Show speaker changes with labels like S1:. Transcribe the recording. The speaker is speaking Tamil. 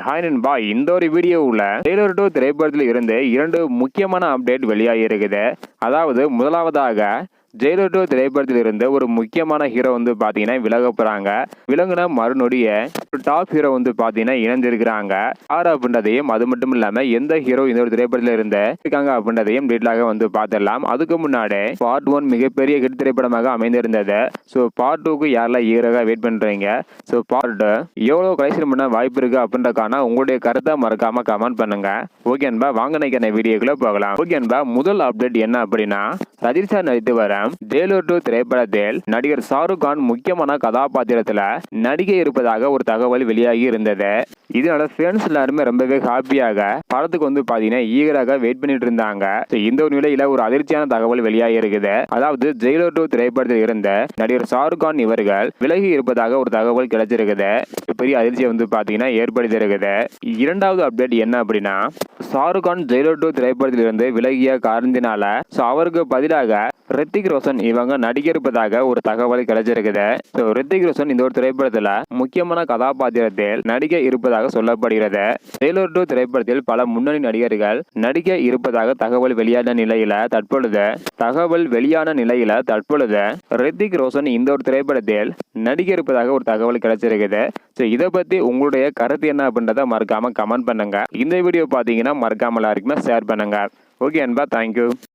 S1: ஹாய் நண்பா, இந்த ஒரு வீடியோவில் ஜெயிலர் 2 திரைப்படத்தில் இருந்து 2 முக்கியமான அப்டேட் வெளியாகி இருக்குது. அதாவது முதலாவதாக ஜெயிலர் 2 திரைப்படத்தில் இருந்து ஒரு முக்கியமான ஹீரோ வந்து பார்த்தீங்கன்னா விலக போகிறாங்க. விலங்குன மறுநொடிய ஒரு டாப் ஹீரோ வந்து பார்த்தீங்கன்னா இணைந்திருக்கிறாங்க. யார் அப்படின்றதையும், அது மட்டும் இல்லாமல் எந்த ஹீரோ இந்த ஒரு திரைப்படத்தில் இருந்து இருக்காங்க அப்படின்றதையும் டீட்டெயிலாக வந்து பார்த்துடலாம். அதுக்கு முன்னாடி பார்ட் 1 மிகப்பெரிய ஹிட் திரைப்படமாக அமைந்திருந்தது. ஸோ பார்ட் 2க்கு யாரெல்லாம் ஹீரோவாக வெயிட் பண்ணுறீங்க? ஸோ பார்ட் எவ்வளோ கலெக்ஷன் பண்ண வாய்ப்பு இருக்குது அப்படின்றக்கான உங்களுடைய கருத்தை மறக்காம கமெண்ட் பண்ணுங்க. ஓகே அன்பா, வாங்க நினைக்கிற வீடியோக்குள்ள போகலாம். ஓகே அன்பா, முதல் அப்டேட் என்ன அப்படின்னா, ரஜினி சார் நடித்து வர ஜெயிலர் 2 திரைப்படத்தில் நடிகர் ஷாருக் கான் முக்கியமான கதாபாத்திரத்துல நடிகை இருப்பதாக ஒரு தகவல் வெளியாகி இருந்தது. இதனால ஃபேன்ஸ் எல்லாருமே ரொம்பவே ஹாப்பியாக படத்துக்கு வந்து பாத்தீங்கன்னா ஈகராக வெயிட் பண்ணிட்டு இருந்தாங்க. இந்த ஒரு நிலையில ஒரு அதிர்ச்சியான தகவல் வெளியாகி இருக்குது. அதாவது ஜெயிலர் 2 திரைப்படத்தில் இருந்த நடிகர் ஷாருக் கான் இவர்கள் விலகி இருப்பதாக ஒரு தகவல் கிடைச்சிருக்குது. பெரிய அதிர்ச்சியை வந்து பாத்தீங்கன்னா ஏற்படுத்தி இருக்குது. இரண்டாவது அப்டேட் என்ன அப்படின்னா, ஷாருக் கான் ஜெயிலர் 2 திரைப்படத்தில் இருந்து விலகிய காரணத்தினால அவருக்கு பதிலாக ரித்திக் ரோஷன் இவங்க நடிக்க இருப்பதாக ஒரு தகவல் கிடைச்சிருக்குது. ரித்திக் ரோஷன் இந்த ஒரு திரைப்படத்துல முக்கியமான கதாபாத்திரத்தில் நடிக்க இருப்பதாக சொல்லப்படுகிறது. ஜெயிலர் 2 திரைப்படத்தில் பல முன்னணி நடிகர்கள் நடிக்க இருப்பதாக தகவல் வெளியான நிலையில தற்பொழுது ரித்திக் ரோஷன் இந்த ஒரு திரைப்படத்தில் நடிக்க இருப்பதாக ஒரு தகவல் கிடைச்சிருக்குது. இதை பத்தி உங்களுடைய கருத்து என்ன அப்படின்றத மறக்காம கமெண்ட் பண்ணுங்க. இந்த வீடியோ பாத்தீங்கன்னா மறக்காம எல்லாருக்குமே ஷேர் பண்ணுங்க. ஓகே அன்பா, தேங்க்யூ.